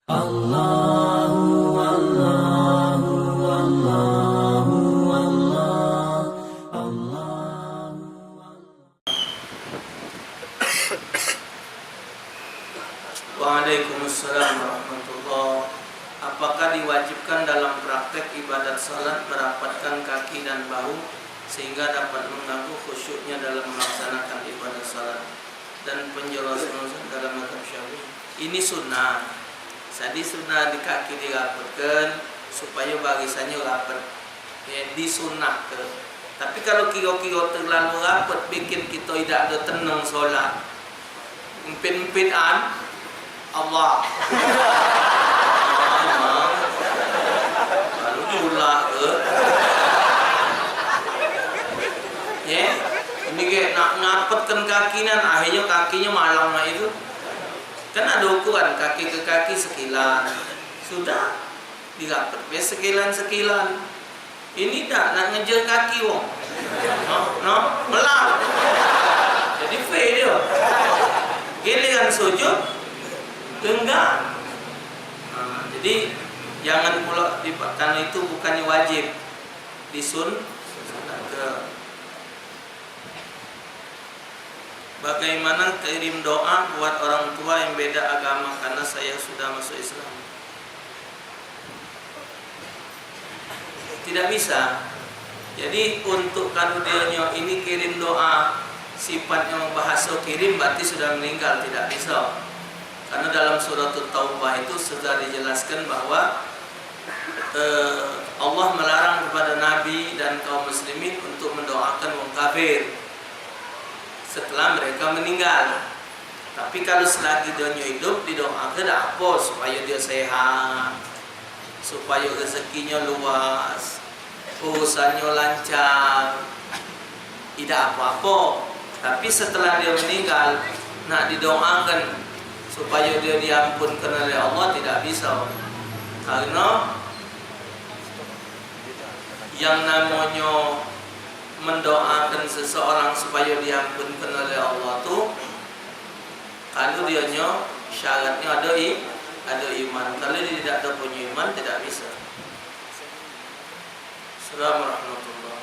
Allahu Allahu Allahu Allah Allahu. Waalaikumsalam warahmatullahi. Apakah diwajibkan dalam praktek ibadat salat merapatkan kaki dan bahu sehingga dapat mengganggu khusyuknya dalam melaksanakan ibadat salat? Dan penjelasan dalam mazhab Syafi'i ini sunnah. Jadi sunnah di kaki dirapatkan supaya barisannya rapat. Ya, disunnahkan. Tapi kalau kira-kira terlalu rapat bikin kita tidak ada tenang solat. Empit-empitan Allah. Lalu diulah ke. Ya, ini kayak nak ngapetkan kaki nan, akhirnya kakinya malang lah itu. Kan ada ukuran kaki ke kaki sekilan. Sudah dirapet sekilan. Ini dah nak ngejar kaki wong. No, melang. Jadi fail dia. Giliran sujud enggak. Jadi jangan pula karena itu bukannya wajib disunahkan. Bagaimana kirim doa buat orang tua yang beda agama karena saya sudah masuk Islam? Tidak bisa. Jadi untuk karudianya ini kirim doa sifatnya membahasa kirim berarti sudah meninggal, tidak bisa. Karena dalam surat Taubah itu sudah dijelaskan bahwa Allah melarang kepada Nabi dan kaum muslimin untuk mendoakan wong kafir setelah mereka meninggal. Tapi kalau selagi dia hidup didoakan apa supaya dia sehat, supaya rezekinya luas, urusannya lancar, tidak apa-apa. Tapi setelah dia meninggal nak didoakan supaya dia diampunkan oleh Allah tidak bisa. Karena yang namanya mendoakan seseorang supaya diampunkan oleh Allah tu kalau dianya syaratnya ada iman. Kalau dia tidak ada punya iman tidak bisa. Assalamualaikum.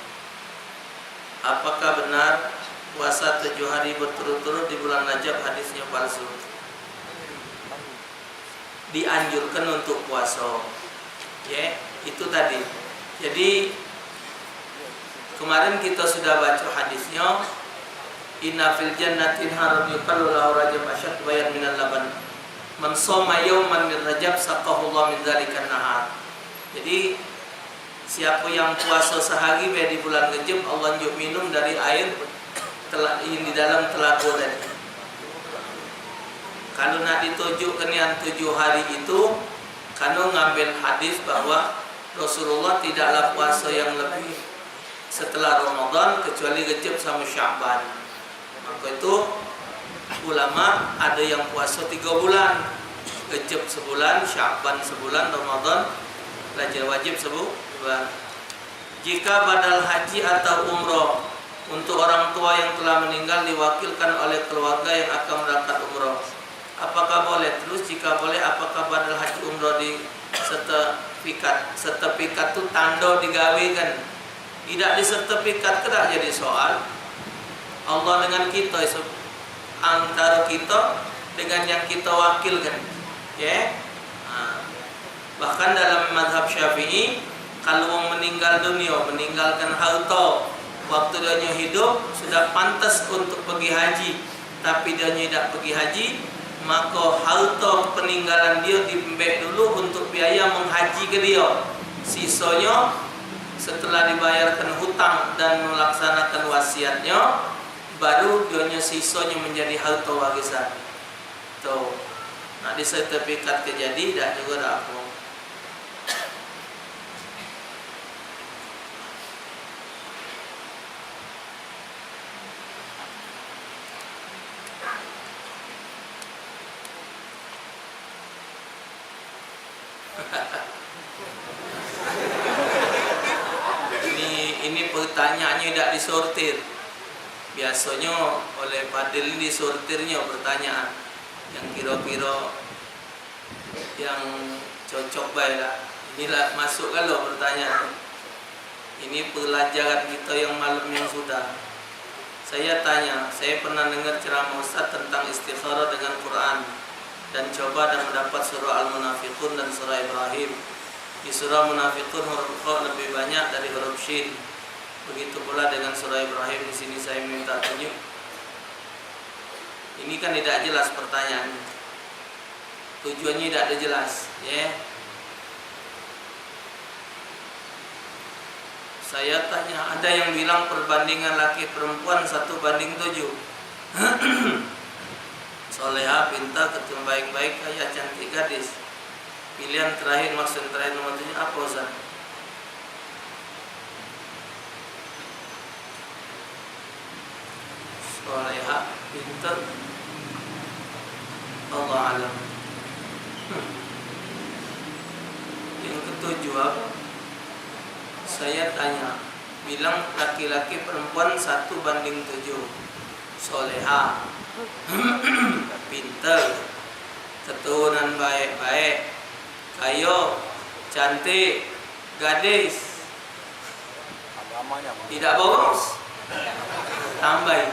Apakah benar puasa 7 hari berturut-turut di bulan Rajab hadisnya palsu? Dianjurkan untuk puasa. Ya, itu tadi. Jadi kemarin kita sudah baca hadisnya, inna fil jannati harun yuqallu lahu rajab asyad bayan minal laban. Man shoma yawman min Rajab saqahu Allah min dzalikan nahar. Jadi siapa yang puasa sehari di bulan Rajab Allah njuk minum dari air yang di dalam telaga tadi. Kalau nak ditunjukkan yang 7 hari itu, kalau ngambil hadis bahwa Rasulullah tidaklah puasa yang lebih setelah Ramadan kecuali Rajab sama Sya'ban. Maka itu ulama ada yang puasa 3 bulan, Rajab sebulan, Sya'ban sebulan, Ramadan Rajab wajib sebulan. Jika badal haji atau umroh untuk orang tua yang telah meninggal diwakilkan oleh keluarga yang akan berangkat umroh, apakah boleh? Terus jika boleh, apakah badal haji umroh di sertifikat? Sertifikat itu tanda digawe kan? Tidak di sertifikat tidak jadi soal. Allah dengan kita, antara kita dengan yang kita wakilkan. Ya. Bahkan dalam mazhab Syafi'i, kalau orang meninggal dunia, meninggalkan harta, waktu dia hidup sudah pantas untuk pergi haji, tapi dia tidak pergi haji, maka harta peninggalan dia diambil dulu untuk biaya menghaji ke dia. Sisanya setelah dibayarkan hutang dan melaksanakan wasiatnya, baru dia sisanya menjadi harta warisan. Tuh. Nah, di sertifikat kejadi tidak juga ada apa. Ini pertanyaannya tidak disortir. Biasanya oleh Fadil ini disortirnya pertanyaan yang kira-kira yang cocok baiklah. Inilah masuk kalau pertanyaan. Ini pelajaran kita yang malam yang sudah. Saya tanya, saya pernah dengar ceramah Ustaz tentang istikharah dengan Quran dan coba dan mendapat surah Al-Munafiqun dan surah Ibrahim. Di surah Munafiqun huruf Qa lebih banyak dari huruf Shin. Begitu pula dengan surah Ibrahim. Di sini saya minta tunjuk. Ini kan tidak jelas pertanyaannya. Tujuannya tidak ada jelas, ya. Saya tanya, ada yang bilang perbandingan laki perempuan 1:7. Soleha, pintar, ketum baik-baik, kaya, cantik, gadis. Pilihan terakhir, maksud terakhir nomor 7 apa Ustaz? Soleha, pintar, Allah alam. Yang ketujuh apa? Saya tanya, bilang laki-laki perempuan 1:7. Soleha, pintar, keturunan baik-baik, kayo, cantik, gadis. Tidak boros. Tambahin.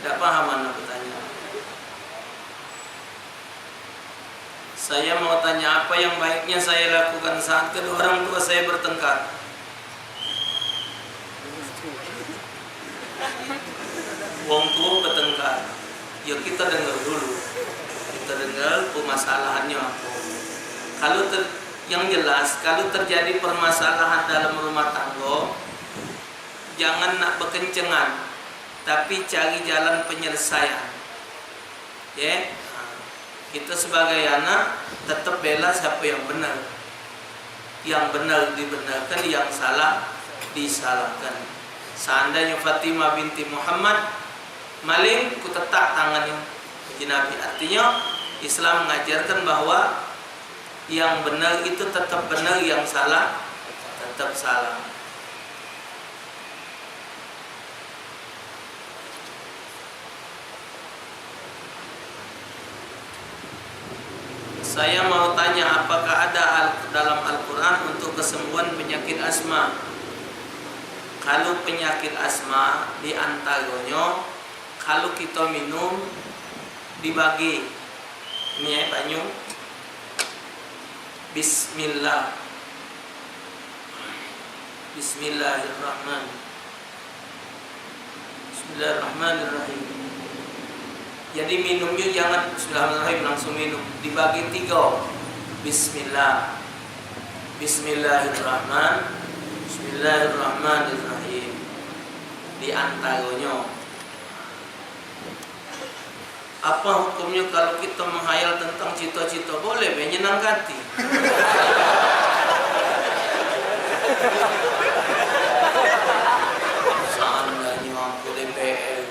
Tidak paham mana pertanyaan. Saya mau tanya, apa yang baiknya saya lakukan saat kedua orang tua saya bertengkar? Wong tua bertengkar, ya kita dengar dulu. Kita dengar permasalahannya apa. Kalau yang jelas, kalau terjadi permasalahan dalam rumah tangga, jangan nak berkencengan, tapi cari jalan penyelesaian. Ya. Kita sebagai anak tetap bela siapa yang benar. Yang benar dibenarkan, yang salah disalahkan. Seandainya Fatimah binti Muhammad maling, ku tetak tangannya Nabi. Artinya Islam mengajarkan bahwa yang benar itu tetap benar, yang salah tetap salah. Saya mau tanya, apakah ada dalam Al-Quran untuk kesembuhan penyakit asma? Kalau penyakit asma, di antaranya kalau kita minum dibagi. Ini ya banyu. Bismillah. Bismillahirrahmanirrahim. Jadi minumnya jangan bismillahirrahmanirrahim langsung minum, dibagi 3. Bismillah, Bismillahirrahmanirrahim. Di antaranya, apa hukumnya kalau kita menghayal tentang cita-cita? Boleh, menyenangkan hati. Seandainya aku DPR,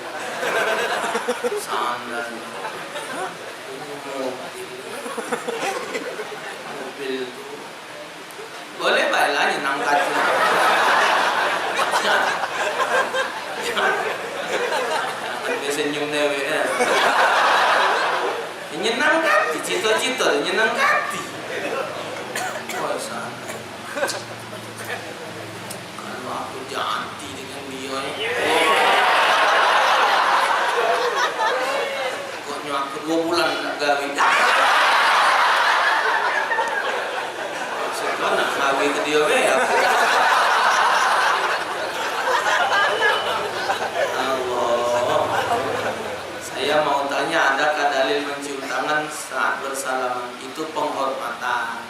seandainya mobil itu boleh baiklah nyenangkan. Jangan senyum dewe ya. Menyenangkan, cita-cita menyenangkan. Oh santai. Kalau aku janti dengan dia pokoknya aku 2 bulan tak gawe. Maksudnya nak gawe ke dia aku. Saya mau tanya, adakah dalil mencium tangan saat bersalaman? Itu penghormatan.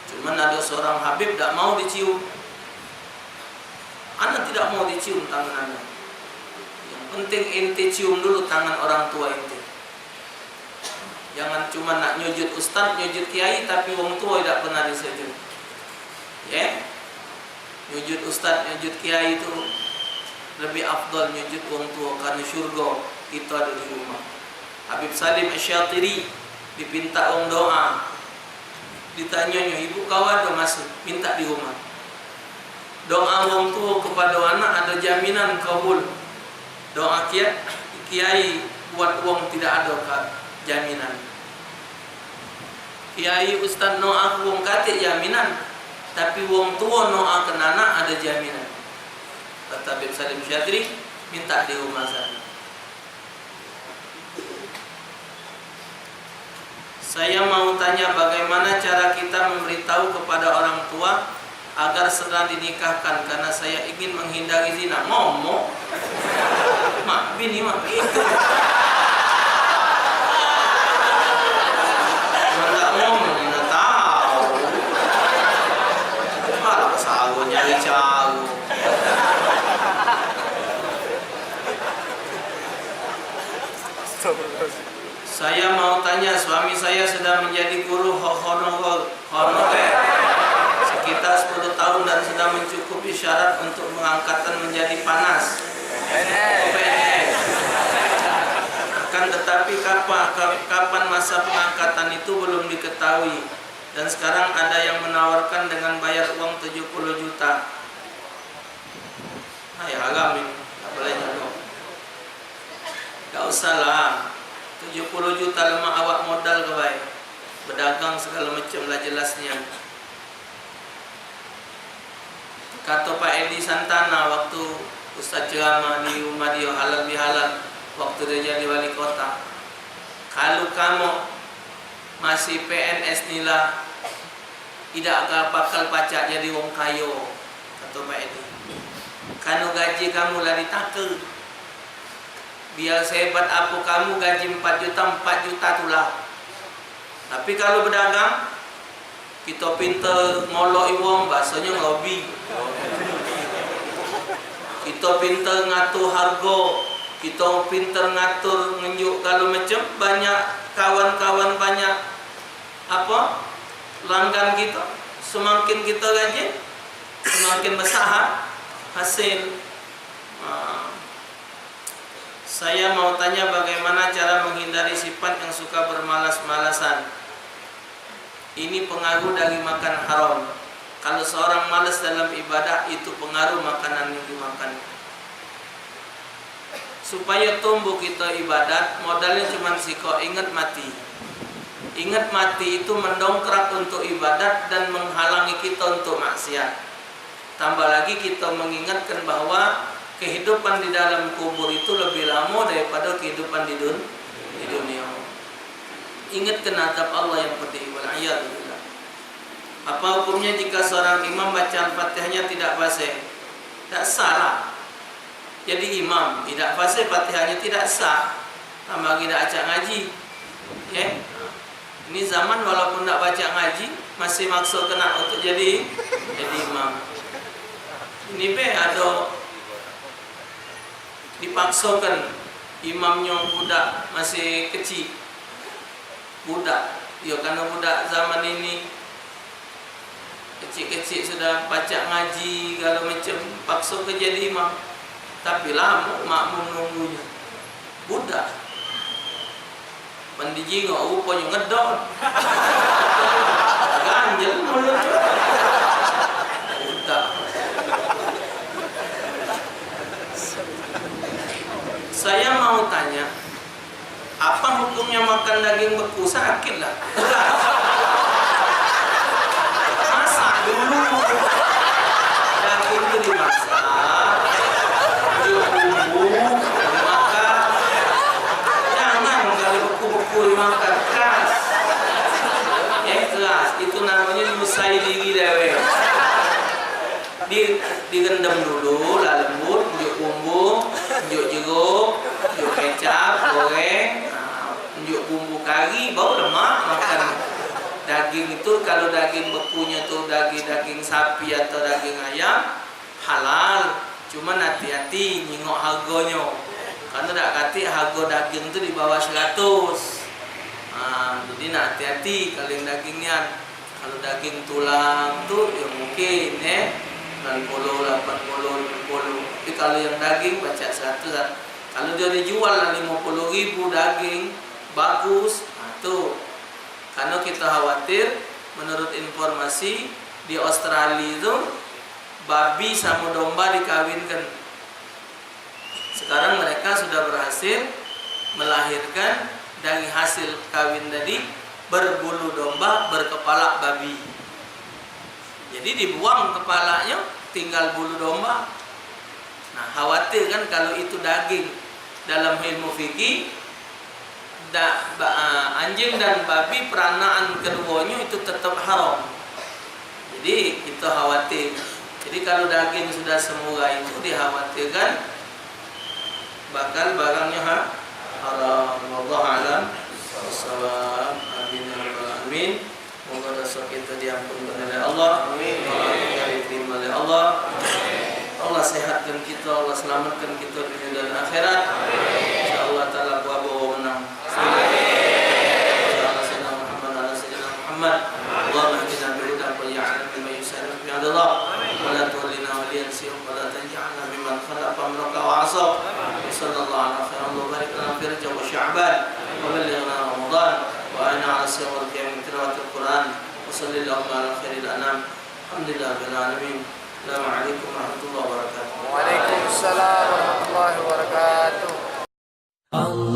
Cuman ada seorang Habib tidak mau dicium. Anak tidak mau dicium tangan anak. Yang penting ente cium dulu tangan orang tua ente. Jangan cuma nak nyujud ustaz, nyujud kiai, tapi wong tua tidak pernah disujud. Ya, nyujud ustaz, nyujud kiai itu lebih afdal nyujud wong tua, karena syurga kita ada di rumah. Habib Salim Asy-Syatiri dipinta orang doa, ditanyanya, ibu kau ada masuk, minta di rumah. Doa orang tua kepada anak ada jaminan kabul. Doa kiai buat wong tidak ada jaminan. Kiai Ustaz noa wong kate jaminan, tapi wong tua noa ke anak ada jaminan. Kata Habib Salim Syadri, minta di rumah sana. Saya mau tanya bagaimana cara kita memberitahu kepada orang tua agar segera dinikahkan, karena saya ingin menghindari zina. Ngomong, mak bini mak itu. Nggak ngomong, nggak tahu. Malah sagu nyari cagu. Saya mau tanya, suami saya sudah menjadi guru honorer sekitar 10 tahun dan sudah mencukupi syarat untuk mengangkatan menjadi panas. Akan tetapi kapan masa pengangkatan itu belum diketahui, dan sekarang ada yang menawarkan dengan bayar uang 70 juta. Ya agam ini, tak boleh nyolong. Gak usah lah, 70 juta lemah awak modal ke baik, berdagang segala macam lah jelasnya. Kata Pak Edi Santana waktu Ustaz ceramah di rumah dia halal bihalal waktu dia jadi wali kota, kalau kamu masih PNS nila tidak bakal pacak jadi wong kayo, kata Pak Edi. Kanu gaji kamu lah ditakel, biar sehebat apa kamu gaji 4 juta tulah. Tapi kalau berdagang kita pinter ngolok wong, bahasanya ngobi. Kita pinter ngatur harga, kita pinter ngatur ngenjuk kalau macam banyak kawan-kawan, banyak apa pelanggan kita, semakin kita gaji semakin besar hasil. Saya mau tanya bagaimana cara menghindari sifat yang suka bermalas-malasan. Ini pengaruh dari makan haram. Kalau seorang malas dalam ibadah, itu pengaruh makanan yang dimakan. Supaya tumbuh kita ibadat, modalnya cuma siko ingat mati. Ingat mati itu mendongkrak untuk ibadat dan menghalangi kita untuk maksiat. Tambah lagi kita mengingatkan bahwa kehidupan di dalam kubur itu lebih lama daripada kehidupan di dunia. Ingat azab Allah yang pedih. Wal'iyadzubillah. Apa hukumnya jika seorang imam baca Al-Fatihahnya tidak fasih? Tak salah. Jadi imam tidak fasih, Fatihahnya tidak sah. Tambah tidak acak ngaji. Ya. Ini zaman walaupun tidak baca ngaji masih maksud kena untuk jadi imam. Ini ada dipaksakan imamnya budak masih kecil. Budak, ya karena budak zaman ini kecil-kecil sudah baca ngaji kalau macam paksa ke jadi imam, tapi lama makmum nunggunya. Budak pandiji nggak rupanya ngedon ganjel mulut budak. Saya mau tanya, apa hukumnya makan daging beku? Sakit lah. Masak dulu. Daging itu dimasak, bumbu, dimakan. Jangan kalau beku-beku dimakan keras. Ya keras, itu namanya diusai diri dewe. Direndam dulu, lah lembut, njuk bumbu, njuk jeruk, njuk kecap, goreng, njuk bumbu kari, baru lemak makan. Daging itu kalau daging bekunya tuh daging sapi atau daging ayam halal, cuman hati-hati nyingok harganya, karena tak kati harga daging itu di bawah 100. Jadi nak hati-hati kalau yang dagingnya. Kalau daging tulang tuh ya mungkin 90, 80, 60. Tapi kalau yang daging baca 100. Kalau dia dijual 50.000 daging bagus, tuh. Karena kita khawatir, menurut informasi di Australia itu babi sama domba dikawinkan. Sekarang mereka sudah berhasil melahirkan dari hasil kawin tadi berbulu domba, berkepala babi. Jadi dibuang kepalanya, tinggal bulu domba. Nah, khawatir kan kalau itu daging. Dalam ilmu fikih, anjing dan babi peranaan keduanya itu tetap haram. Jadi kita khawatir. Jadi kalau daging sudah semurah itu dikhawatirkan bakal barangnya haram. Wallahu a'lam bishawab. Amin ya rabbal alamin. Moga dosa kita diampunkan oleh Allah. Amin. Moga diterima oleh Allah. Allah sehatkan kita, Allah selamatkan kita di dunia dan akhirat. Insyaallah taala bawa menang. Insyaallah sayyidina Muhammad ala sayyidina Muhammad. Allahumma hdina bi hudan wa ja'alna mimman yusarrifu bi Allah. Wa la tuwallina waliyan siwa wa la taj'alna mimman khalaqa amraka wa 'asab. Sallallahu ala khairin wa barik lana fi Rajab wa Sya'ban wa ballighna Ramadan wa ana ala siyam qiyam tilawatil Quran wa sallallahu ala khairil anam. Alhamdulillahil alamin. Assalamualaikum warahmatullahi wabarakatuh. Waalaikumsalam warahmatullahi wabarakatuh. Allah